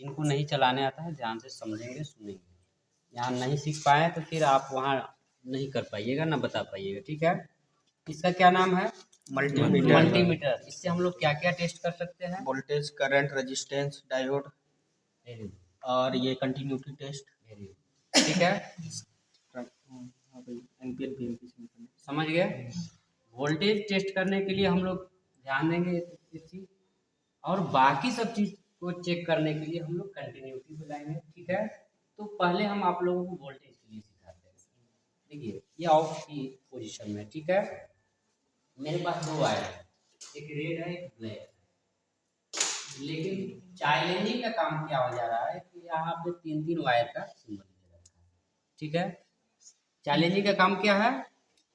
जिनको नहीं चलाने आता है ध्यान से समझेंगे सुनेंगे, यहाँ नहीं सीख पाए तो फिर आप वहाँ नहीं कर पाइएगा ना बता पाइएगा। ठीक है, इसका क्या नाम है? मल्टीमीटर। इससे हम लोग क्या क्या टेस्ट कर सकते हैं? वोल्टेज, करंट, रेजिस्टेंस, डायोड और ये कंटिन्यूटी टेस्ट। ठीक है, एम्पियर समझ गए। वोल्टेज टेस्ट करने के लिए हम लोग ध्यान देंगे इस चीज, और बाकी सब चीज को चेक करने के लिए हम लोग कंटिन्यूटी बुलाएंगे। ठीक है, तो पहले हम आप लोगों को वोल्टेज के लिए सिखाते हैं। देखिए ये ऑफ की पोजीशन में, ठीक है, मेरे पास दो वायर है, एक रेड है एक ब्लैक है, लेकिन चैलेंजिंग का काम क्या हो जा रहा है कि यहाँ पे 3 वायर का सिंबल दे रखा है। ठीक है, चैलेंजिंग का काम क्या है?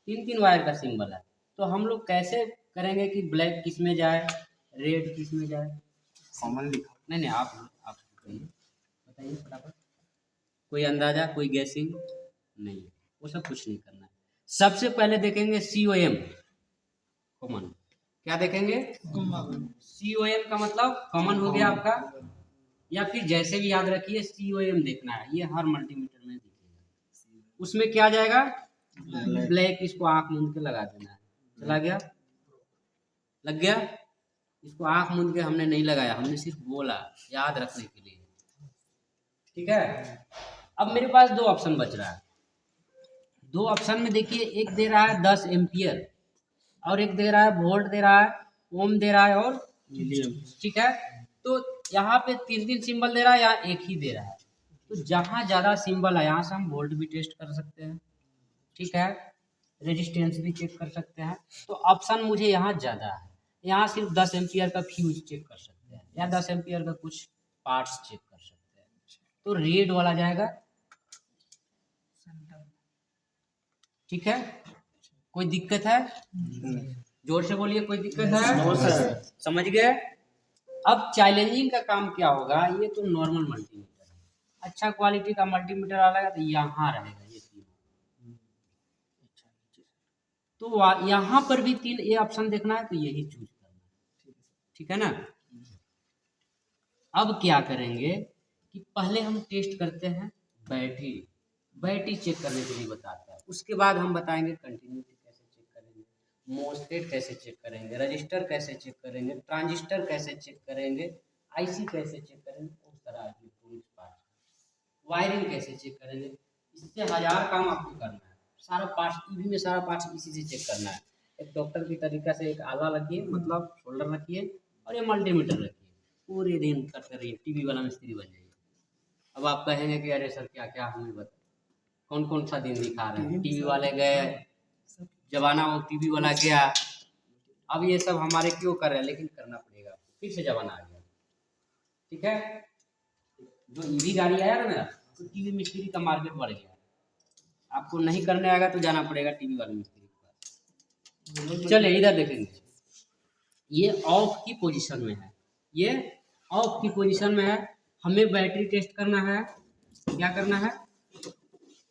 3 वायर का सिंबल है। तो हम लोग कैसे करेंगे कि ब्लैक किस में जाए, रेड किस में जाए? कॉमन लिखा। नहीं आप बताइए फटाफट। कोई अंदाजा, कोई गैसिंग? नहीं, वो सब कुछ नहीं करना है। सबसे पहले देखेंगे COM कॉमन। क्या देखेंगे? COM का मतलब कॉमन हो गया आपका, या फिर जैसे भी याद रखिए COM देखना है, ये हर मल्टीमीटर में दिखेगा। उसमें क्या जाएगा? ब्लैक। इसको आंख मूंद के लगा देना है। चला गया? लग गया? इसको आंख मूंद के हमने नहीं लगाया, हमने सिर्फ बोला याद रखने के लिए। ठीक है, अब मेरे पास दो ऑप्शन बच रहा है। दो ऑप्शन में देखिए, एक दे रहा है 10 एम्पियर और एक दे रहा है वोल्ट दे रहा है, ओम दे रहा है और मिलियन। ठीक है, तो यहाँ पे 3 सिंबल दे रहा है, यहाँ एक ही दे रहा है। तो जहाँ ज़्यादा सिंबल है यहाँ से हम वोल्ट भी टेस्ट कर सकते हैं। ठीक है, रेजिस्टेंस भी चेक कर सकते हैं। तो ऑप्शन मुझे यहाँ ज़्यादा है, यहाँ सिर्फ 10 एम्पियर का फ्यूज चेक कर सकते हैं या 10 एम्पियर का कुछ पार्ट्स चेक कर सकते हैं। तो रेड वाला जाएगा। ठीक है, कोई दिक्कत है? जोर से बोलिए, कोई दिक्कत है? समझ गए। अब चैलेंजिंग का काम क्या होगा? ये तो नॉर्मल मल्टीमीटर है, अच्छा क्वालिटी का मल्टीमीटर आएगा तो यहाँ रहेगा ये तीन। तो यहाँ पर भी 3 ये ऑप्शन देखना है तो यही चूज करना है। ठीक है ना। अब क्या करेंगे कि पहले हम टेस्ट करते हैं बैटरी चेक करने के लिए बताते हैं। उसके बाद हम बताएंगे कंटिन्यूटी कैसे चेक करेंगे, मोस्फेट कैसे चेक करेंगे, रजिस्टर कैसे चेक करेंगे, ट्रांजिस्टर कैसे चेक करेंगे, IC कैसे चेक करेंगे, उस तरह इलेक्ट्रॉनिक्स पार्ट, वायरिंग कैसे चेक करेंगे। इससे 1000 काम आपको करना है। सारा पार्ट EV में सारा पार्ट इसी से चेक करना है। एक डॉक्टर की तरीका से एक आला रखिए, मतलब शोल्डर रखिए, और ये मल्टीमीटर रखिए, पूरे दिन करते रहिए, टीवी वाला मिस्त्री बन जाइए। अब आप कहेंगे कि अरे सर क्या क्या हमें बता, कौन कौन सा दिन दिखा रहे हैं, टीवी वाले गए जमाना, वो टीवी वाला गया, अब ये सब हमारे क्यों कर रहे हैं, लेकिन करना पड़ेगा, फिर से जमाना आ गया। ठीक है, जो EV गाड़ी आया ना मेरा, तो टीवी मिस्त्री का मार्केट बढ़ गया। आपको नहीं करने आएगा तो जाना पड़ेगा टीवी वाले मिस्त्री के पास। चलिए इधर देखेंगे, ये ऑफ की पोजीशन में है, ये ऑफ की पोजीशन में है। हमें बैटरी टेस्ट करना है। क्या करना है?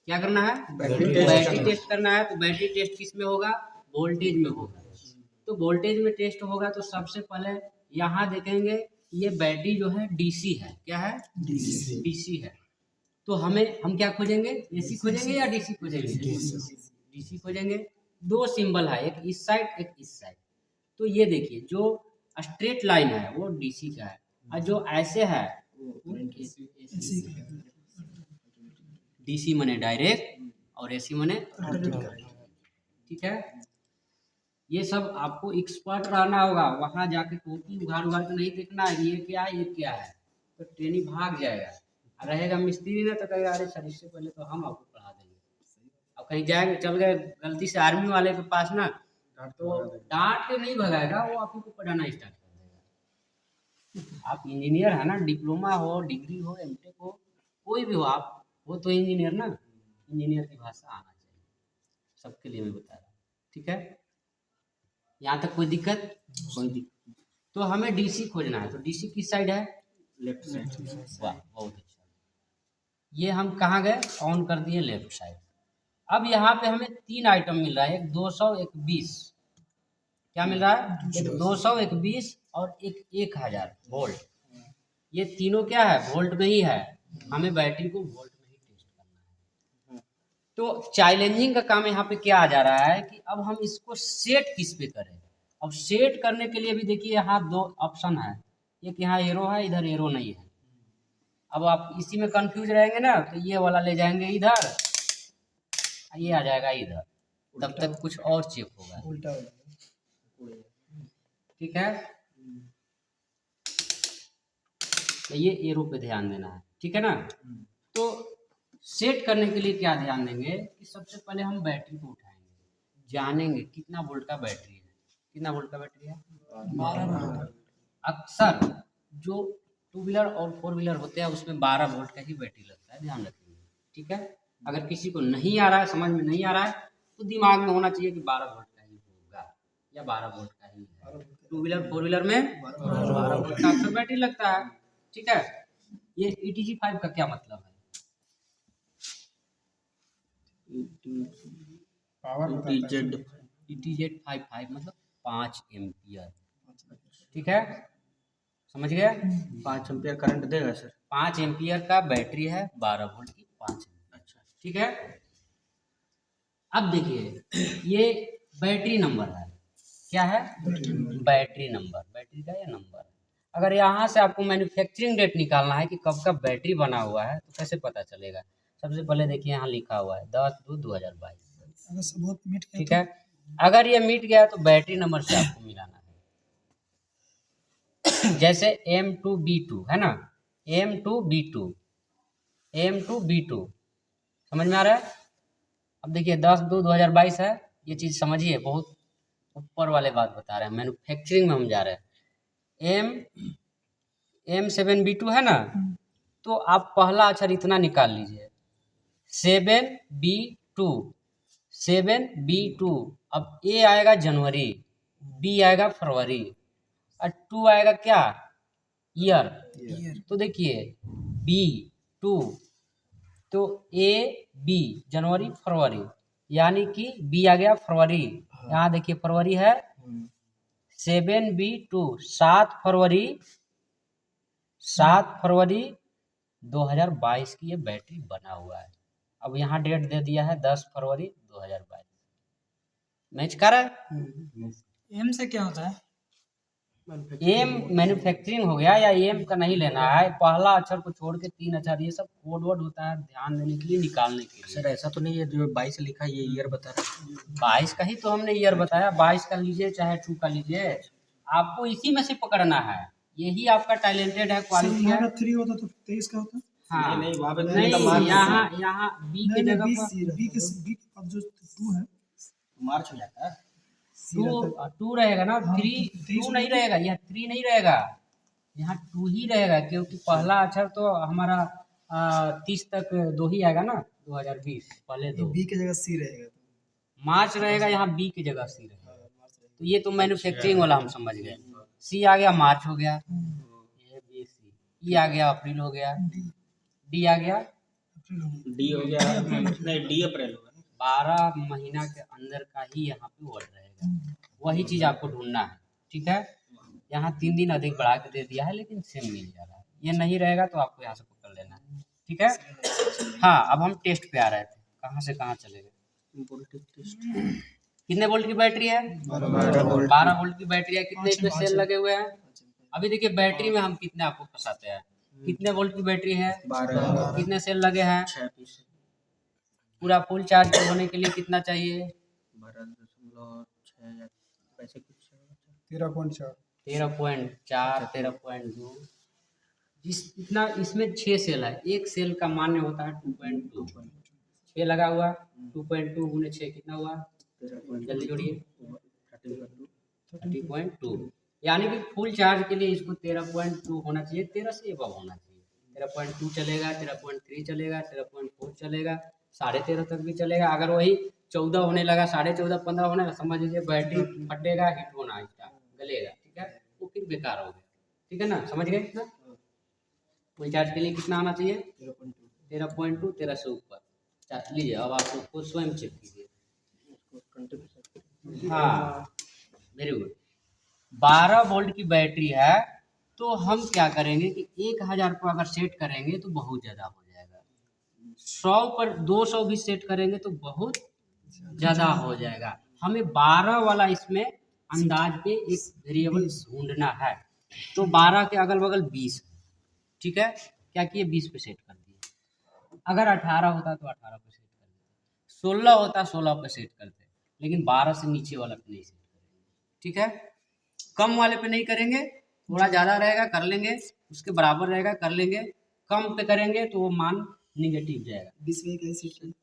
क्या करना है? बैटरी टेस्ट करना है। तो बैटरी टेस्ट किस में होगा? वोल्टेज में होगा। तो वोल्टेज में टेस्ट होगा तो सबसे पहले यहाँ देखेंगे ये बैटरी जो है DC है। क्या है? DC है। तो हम क्या खोजेंगे? AC खोजेंगे या DC खोजेंगे? DC खोजेंगे। दो सिंबल है, एक इस साइड एक इस साइड। तो ये देखिए, जो स्ट्रेट लाइन है वो DC का है, और जो ऐसे है DC मने डायरेक्ट और AC मने। ठीक है, ये सब आपको एक्सपर्ट रहना होगा। वहां जाके कॉपी उघाड़ के नहीं देखना है ये क्या है ये क्या है, तो ट्रेनिंग भाग जाएगा। रहेगा मिस्त्री ना तो कहेगा अरे सर इससे पहले तो हम आपको पढ़ा देंगे। अब कहीं जाएंगे, चल गए गलती से आर्मी वाले के पास ना, तो डांट के नहीं भगाएगा, वो आप को पढ़ाना स्टार्ट कर देगा। आप इंजीनियर है ना, डिप्लोमा हो, डिग्री हो, MTech हो, कोई भी हो, आप वो तो इंजीनियर ना, इंजीनियर की भाषा आना चाहिए। सबके लिए मैं बता रहा हूँ। ठीक है, यहाँ तक कोई दिक्कत? कोई दिक्कत। तो हमें DC खोजना है, तो DC किस साइड है? Left side. वाह, बहुत अच्छा। ये हम कहाँ गए? ऑन कर दिए लेफ्ट साइड। अब यहाँ पे हमें 3 आइटम मिल रहा है, एक 200 एक 20। क्या मिल रहा है? एक 200 एक 20 और एक 1000 वोल्ट। ये तीनों क्या है, वोल्ट में ही है, हमें बैटरी को वोल्ट में ही टेस्ट करना है। तो चैलेंजिंग का काम यहाँ पे क्या आ जा रहा है कि अब हम इसको सेट किस पे करें। अब सेट करने के लिए भी देखिए यहाँ दो ऑप्शन है, एक यहाँ एरो है, इधर एरो नहीं है। अब आप इसी में कंफ्यूज रहेंगे ना, तो ये वाला ले जाएंगे इधर, ये आ जाएगा इधर, तब तक कुछ और चेक होगा, उल्टा ठीक है। तो ये एरो पे ध्यान देना है, ठीक है ना। तो सेट करने के लिए क्या ध्यान देंगे कि सबसे पहले हम बैटरी को उठाएंगे, जानेंगे कितना वोल्ट का बैटरी है। कितना वोल्ट का बैटरी है? 12 अक्सर जो टू व्हीलर और फोर व्हीलर होते हैं उसमें 12 वोल्ट का ही बैटरी लगता है, ध्यान रखिएगा, ठीक है। अगर किसी को नहीं आ रहा है, समझ में नहीं आ रहा है, तो दिमाग में होना चाहिए कि 12 वोल्ट का ही होगा या 12 वोल्ट का ही है। टू व्हीलर फोर व्हीलर में 12 वोल्ट का अक्सर बैटरी लगता है, ठीक है। ये ETG5 का क्या मतलब है? ETZ55 मतलब 5 एम्पियर, ठीक है, समझ गया। 5 एम्पियर करंट देगा सर। 5 एम्पियर का बैटरी है, 12 वोल्ट की 5 एम्पियर, अच्छा, ठीक है। अब देखिए ये बैटरी नंबर है, क्या है? बैटरी नंबर, बैटरी का ये नंबर है। अगर यहाँ से आपको मैन्युफैक्चरिंग डेट निकालना है कि कब का बैटरी बना हुआ है, तो कैसे पता चलेगा? सबसे पहले देखिए यहाँ लिखा हुआ है 10/2/2022, ठीक है। अगर ये मिट गया तो बैटरी नंबर से आपको मिलाना है। जैसे M2B2 है ना, M2B2 समझ में आ रहा है? अब देखिए 10/2/2022 है, ये चीज़ समझिए, बहुत ऊपर वाले बात बता रहे हैं, मैन्युफैक्चरिंग में हम जा रहे हैं। M7B2 है ना, तो आप पहला अक्षर इतना निकाल लीजिए, 7B2। अब A आएगा जनवरी, B आएगा फरवरी, और 2 आएगा क्या? ईयर। तो देखिए B2, तो AB जनवरी फरवरी, यानी कि B आ गया फरवरी। यहाँ देखिए फरवरी है, 7B2 7 फरवरी 2022 की ये बैटरी बना हुआ है। अब यहाँ डेट दे दिया है 10 फरवरी 2022, मैच कर रहा है। एम से क्या होता है? एम मैन्युफैक्चरिंग हो गया, या एम का नहीं लेना है, पहला अक्षर को छोड़ के 3 अक्षर, ये सब कोड वर्ड होता है, ध्यान देने के लिए, निकालने के लिए। सर ऐसा तो नहीं है जो 22 लिखा है ये ईयर बता रहा है? 22 का ही तो हमने ईयर बताया, 22 का लीजिए चाहे 2 का लीजिए, आपको इसी में से पकड़ना है, यही आपका टैलेंटेड है, क्वालिटी है। 3 होता तो 23 का होता। हाँ नहीं, वहाँ पे नहीं, यहाँ बी के जगह पर अब जो 2 है मार्च हो जाता है। 2 रहेगा ना, 3 नहीं रहेगा, यह 3 नहीं रहेगा, यहाँ 2 ही रहेगा, क्योंकि पहला अक्षर तो हमारा 30 तक 2 ही आएगा ना, 2020 पहले 2। बी की जगह सी रहेगा। मार्च रहेगा, यहाँ बी की जगह सी रहेगा। तो ये तो मैन्युफैक्चरिंग वाला हम समझ गए। सी आ गया, मार्च हो गया, ये बी सी। ई आ गया, अप्रैल हो गया। डी आ गया, डी हो गया, नहीं डी अप्रैल होगा। 12 महीना के अंदर का ही यहाँ पे वर्ड रहेगा, वही चीज़ आपको ढूंढना है, ठीक है। यहाँ 3 दिन अधिक बढ़ा के दे दिया है, लेकिन सेम मिल जा रहा है। ये नहीं रहेगा तो आपको यहाँ से पकड़ लेना है, ठीक है। हाँ, अब हम टेस्ट पे आ रहे थे, कहाँ से कहाँ चले गए? कितने वोल्ट की बैटरी है? 12 वोल्ट की बैटरी है। कितने इसमें सेल लगे हुए हैं? अभी देखिए बैटरी में हम कितने आपको फंसाते हैं। कितने वोल्ट की बैटरी है? 12। कितने सेल लगे हैं? 6 पीस। पूरा फुल चार्ज होने के लिए कितना चाहिए? 12.6 या वैसे कुछ 13.4 13.2। जिस इतना इसमें 6 सेल है, एक सेल का मान्य होता है 2.2। 6 लगा हुआ, 2.2 गुने 6 कितना हुआ? जल्दी जोड़िए, 30.2। यानी कि फुल चार्ज के लिए इसको 13.2 होना चाहिए, 13 से अबव होना चाहिए। 13.2 चलेगा, 13.3 चलेगा, 13.4 चलेगा, 13.5 तक भी चलेगा। अगर वही 14 होने लगा, 14.5 15 होने लगा, समझ लीजिए बैटरी फटेगा, हिट होना स्टार्ट, गलेगा, ठीक है, वो फिर बेकार हो गया, ठीक है ना, समझ गए ना। फुल चार्ज के लिए कितना आना चाहिए? 13.2, 13 से ऊपर। लीजिए अब आप उसको स्वयं चेक कीजिए। हाँ, वेरी गुड। 12 वोल्ट की बैटरी है, तो हम क्या करेंगे कि 1000 पर अगर सेट करेंगे तो बहुत ज़्यादा हो जाएगा, 100 पर 200 भी सेट करेंगे तो बहुत ज़्यादा हो जाएगा। हमें 12 वाला इसमें अंदाज पे एक वेरिएबल ढूंढना है। तो 12 के अगल बगल 20 है, ठीक है, क्या किए 20 पे सेट कर दिए। अगर 18 होता तो 18 पे सेट कर देते, 16 होता 16 पे सेट करते, लेकिन 12 से नीचे वाला पे नहीं सेट करेंगे, ठीक है। कम वाले पे नहीं करेंगे, थोड़ा ज़्यादा रहेगा कर लेंगे, उसके बराबर रहेगा कर लेंगे, कम पे करेंगे तो वो मान निगेटिव जाएगा। 20 में कैसे सेट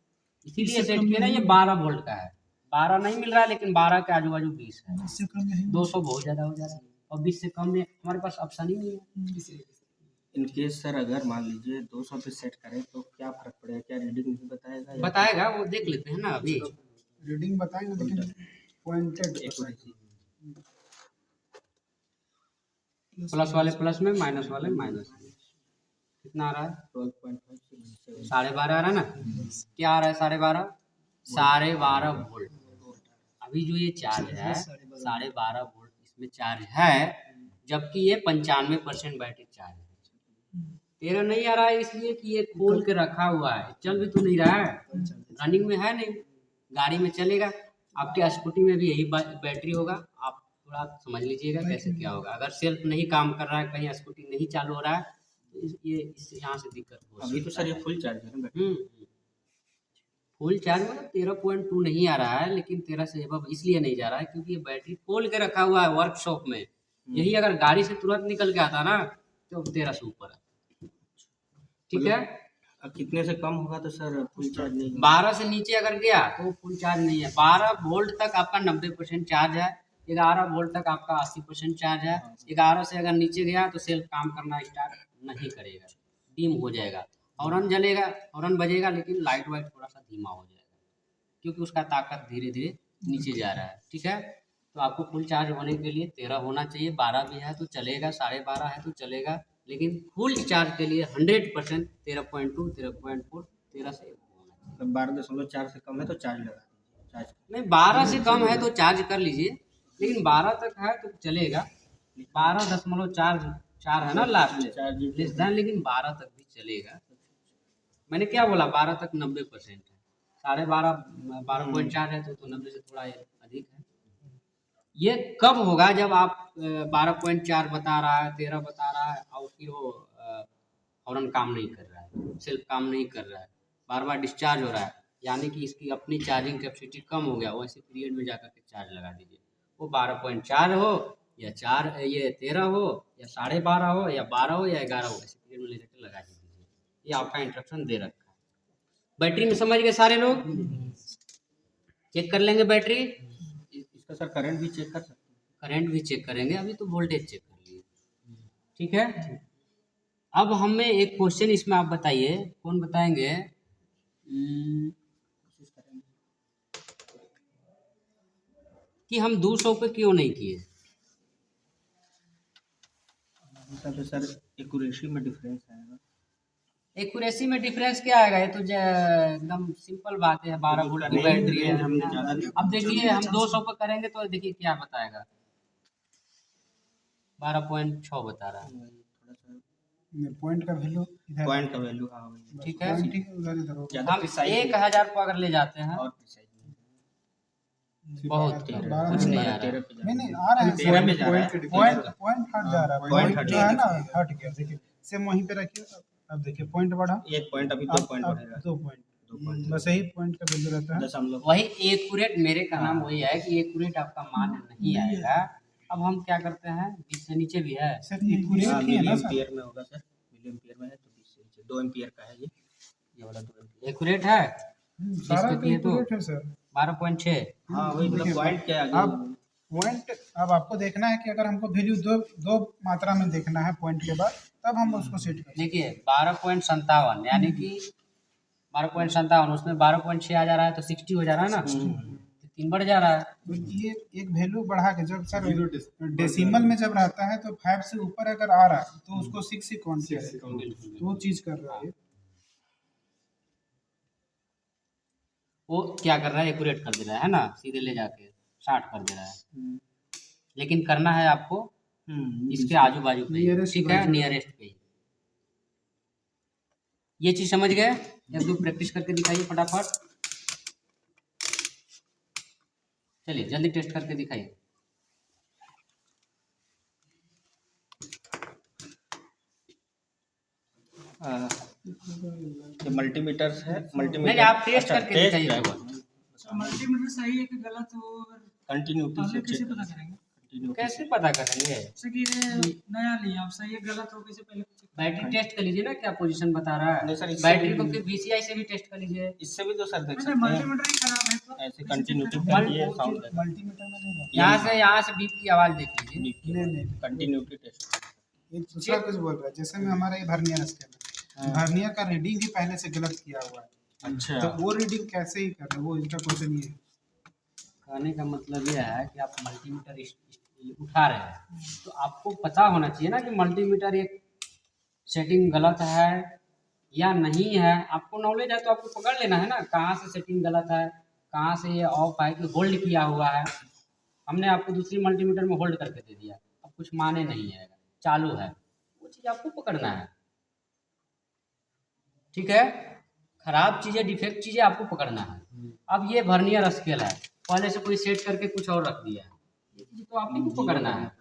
इसीलिए सेट किया ना, ये 12 वोल्ट का है, 12 नहीं मिल रहा है लेकिन 12 के आजू बाजू 20 है, इससे कम नहीं 200 बहुत ज़्यादा हो जा रहा है, और 20 से कम में हमारे पास ऑप्शन ही नहीं है। इसलिए इन केस सर अगर मान लीजिए 200 पे सेट करें तो क्या फर्क पड़ेगा, क्या रीडिंग नहीं बताएगा या बताएगा, वो देख लेते हैं ना अभी। रीडिंग बताएंगे लेकिन पॉइंटेड accuracy? प्लस वाले प्लस में, माइनस वाले माइनस में, कितना आ रहा है 12.5 12.5 आ रहा है ना, क्या आ रहा है 12.5, 12.5 वोल्ट। अभी जो ये चार्ज है 12.5 वोल्ट इसमें चार्ज है, जबकि ये 95% बैटरी चार्ज है। तेरा नहीं आ रहा है इसलिए कि ये खोल के रखा हुआ है, चल भी तो नहीं रहा है, रनिंग में है नहीं, गाड़ी में चलेगा। आपके स्कूटी में भी यही बैटरी होगा, आप थोड़ा समझ लीजिएगा कैसे क्या होगा। अगर सेल्फ नहीं काम कर रहा है, कहीं स्कूटी नहीं चालू हो रहा है, तो ये इससे यहाँ से दिक्कत हो अभी तो सकता सर ये है। फुल चार्ज है ना बैटरी? फुल चार्ज मतलब 13.2 नहीं आ रहा है, लेकिन 13 से एबव इसलिए नहीं जा रहा है क्योंकि ये बैटरी खोल के रखा हुआ है वर्कशॉप में। यही अगर गाड़ी से तुरंत निकल के आता ना तो 13 से ऊपर है, ठीक है। अब कितने से कम होगा तो सर फुल चार्ज नहीं होगा? 12 से नीचे अगर गया तो फुल चार्ज नहीं है, 12 वोल्ट तक आपका 90% चार्ज है, 11 वोल्ट तक आपका 80% चार्ज है। 11 से अगर नीचे गया तो सेल्फ काम करना स्टार्ट नहीं करेगा, डिम हो जाएगा, हॉर्न जलेगा, हॉर्न बजेगा, लेकिन लाइट वाइट थोड़ा सा धीमा हो जाएगा क्योंकि उसका ताकत धीरे धीरे नीचे जा रहा है, ठीक है। तो आपको फुल चार्ज होने के लिए 13 होना चाहिए, 12 भी है तो चलेगा, 12.5 है तो चलेगा, लेकिन फुल चार्ज के लिए 100% 13.2 13.4 13 से होना चाहिए। मतलब 12.4 से कम है तो चार्ज लगा दीजिए, चार्ज नहीं 12 से कम है तो चार्ज कर लीजिए, लेकिन 12 तक है तो चलेगा, 12.4 है ना लास्ट चार्ज लेस देन, लेकिन 12 तक भी चलेगा। मैंने क्या बोला 12 तक 90% है, 12.5 12.4 है तो 90 से थोड़ा अधिक है। ये कब होगा जब आप 12.4 बता रहा है, 13 बता रहा है और फिर वो हॉर्न काम नहीं कर रहा है, सेल्फ काम नहीं कर रहा है, बार बार डिस्चार्ज हो रहा है, यानी कि इसकी अपनी चार्जिंग कैपेसिटी कम हो गया, वैसे पीरियड में जाकर के चार्ज लगा दीजिए। वो 12.4 हो या 4 ये 13 हो या 12.5 हो या 12 हो या 11 हो, ऐसे पीरियड में ले जाकर लगा दीजिए। ये आपका इंस्ट्रक्शन दे रखा है। बैटरी में समझ गए सारे लोग, चेक कर लेंगे बैटरी, इसका सर करंट भी चेक कर सकते हैं? करंट भी चेक करेंगे, अभी तो वोल्टेज चेक कर लिए, ठीक है। अब हमें एक क्वेश्चन इसमें आप बताइए, कौन बताएंगे, कोशिश करेंगे। कि हम 200 पे क्यों नहीं किए। हिसाब से सर एक्यूरेसी में डिफरेंस आएगा। एक्यूरेसी में डिफरेंस क्या आएगा, ये तो एकदम सिंपल बात है, 12 वोल्ट की बैटरी है। हमने ज़्यादा दिया। अब देखिए हम 200 पे करेंगे तो देखिए क्या बताएगा, 12.6 बता रहा है, थोड़ा सा पॉइंट का वैल्यू इधर पॉइंट का वैल्यू, हाँ वही। ठीक है। पॉइंट ही उधर इधर होगा। ज़्यादा हम प्रिसाइज 1000 को अगर ले जाते हैं और प्रिसाइज नहीं। बहुत बारह- कम, बारह कुछ में नहीं आ रहा है। 13 पे जा नहीं रहा है। नहीं आ रहा है 13 पे जा रहा है। पॉइंट पॉइंट हट जा रहा है, पॉइंट पॉइंट जो है ना हट गया, देखिए सेम वहीं पे रखिए। अब देखिए पॉइंट बढ़ा, एक पॉइंट अभी 2 पॉइंट बढ़ेगा। 2 पॉइंट, 2 पॉइंट बस यही पॉइंट का वैल्यू रहता है। दशमलव। वही एक्यूरेट, मेरे का नाम वही है कि एक्यूरेट आपका मान नहीं आएगा। अब हम क्या करते हैं, 20 से नीचे भी है, सर हाँ, एक्यूरेट ही है मिली ना सर। एम्पियर में होगा सर, मिली एम्पियर में है तो 20 से नीचे 2 एम्पियर का है ये वाला 2 एम्पियर। एक्यूरेट है, सारा पे तो किए तो एक्यूरेट है सर। 12.6। हाँ वही मतलब देखिए, पॉइंट के आगे। अब पॉइंट, अब आपको देखना है कि अगर हमको वैल्यू दो मात्रा में देखना है पॉइंट के बाद, तब हम उसको सेट करें। देखिए 12.57 यानी कि 12.57, उसमें 12.6 आ जा रहा है तो 60 हो जा रहा है ना, तो 3 बढ़ जा रहा है। तो ये एक वैल्यू बढ़ा के जब सर डेसिमल में जब रहता है तो 5 से ऊपर अगर आ रहा है तो उसको 6 से काउंट किया जाएगा, तो वो चीज कर रहा है। वो क्या कर रहा है, एक्यूरेट कर दे रहा है ना, सीधे ले जाके 60 कर दे रहा है, लेकिन करना है आपको इसके आजू बाजू पे ही। Nearest ठीक है, बाजू। नियरेस्ट पे ही। ये चीज समझ गए? एक दो प्रैक्टिस करके दिखाइए फटाफट। चलिए जल्दी टेस्ट करके दिखाइए। ये मल्टीमीटर है, मल्टीमीटर। नहीं आप टेस्ट अच्छा, करके टेस्ट दिखाइए है। केवल। मल्टीमीटर सही है कि गलत हो, कंटिन्यूटी पहले से कैसे चेक पता करेंगे? कैसे पता करेंगे? जैसे कि ये नया लिया, आप सही है गलत हो कैसे पहले चेक करेंगे? बैटरी टेस्ट कर लीजिए ना, क्या पोजीशन बता रहा नहीं है। सर, इससे बैटरी भी- को फिर VCI से भी टेस्ट कर लीजिए। इससे भी तो सर देख नहीं, सकते हैं। मल्टीमीटर ही खराब है तो ऐसे कैसे कंटिन्यूटी चेक पे करेंगे? ये साउंड देगा। मल्टीमीटर में नहीं यहाँ से बीप की आवाज देख लीजिए। नहीं कंटिन्यूटी टेस्ट। ये दूसरा कुछ बोल रहा है। जैसे में हमारा ये वर्नियर स्केल है, वर्नियर का रीडिंग ही पहले से गलत किया हुआ है, अच्छा, तो वो रीडिंग कैसे ही कर रहे हैं, वो इनका क्वेश्चन ये है। कहने का मतलब यह है कि आप मल्टीमीटर उठा रहे हैं तो आपको पता होना चाहिए ना कि मल्टीमीटर एक सेटिंग गलत है या नहीं है। आपको नॉलेज है तो आपको पकड़ लेना है ना, कहाँ से सेटिंग गलत है, कहाँ से ये ऑफ है कि होल्ड किया हुआ है। हमने आपको दूसरी मल्टीमीटर में होल्ड करके दे दिया, अब कुछ माने नहीं है, चालू है, वो चीज़ आपको पकड़ना है। ठीक है, खराब चीज़ें, डिफेक्ट चीज़ें आपको पकड़ना है। अब ये वर्नियर स्केल है, पहले से कोई सेट करके कुछ और रख दिया है, ये चीज़ तो आप ही को पकड़ना है।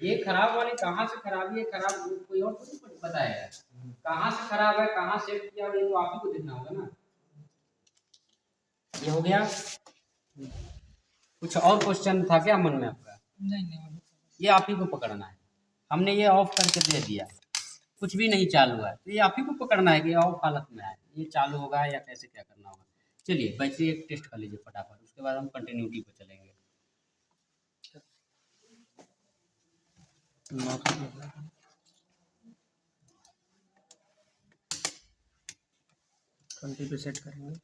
ये खराब वाली कहाँ से खराबी है, खराब कोई और कुछ बताएगा, कहाँ से खराब है, कहाँ सेट किया हुआ, ये तो आप ही को देखना होगा ना। ये हो गया। कुछ और क्वेश्चन था क्या मन में आपका? नहीं ये आप ही को पकड़ना है। हमने ये ऑफ करके दे दिया, कुछ भी नहीं चालू है, तो ये आप ही को पकड़ना है कि ऑफ हालत में है, ये चालू होगा या कैसे क्या करना होगा। चलिए बैटरी एक टेस्ट कर लीजिए फटाफट, उसके बाद हम कंटिन्यूटी पे चलेंगे। ट्वेंटी पे सेट करेंगे।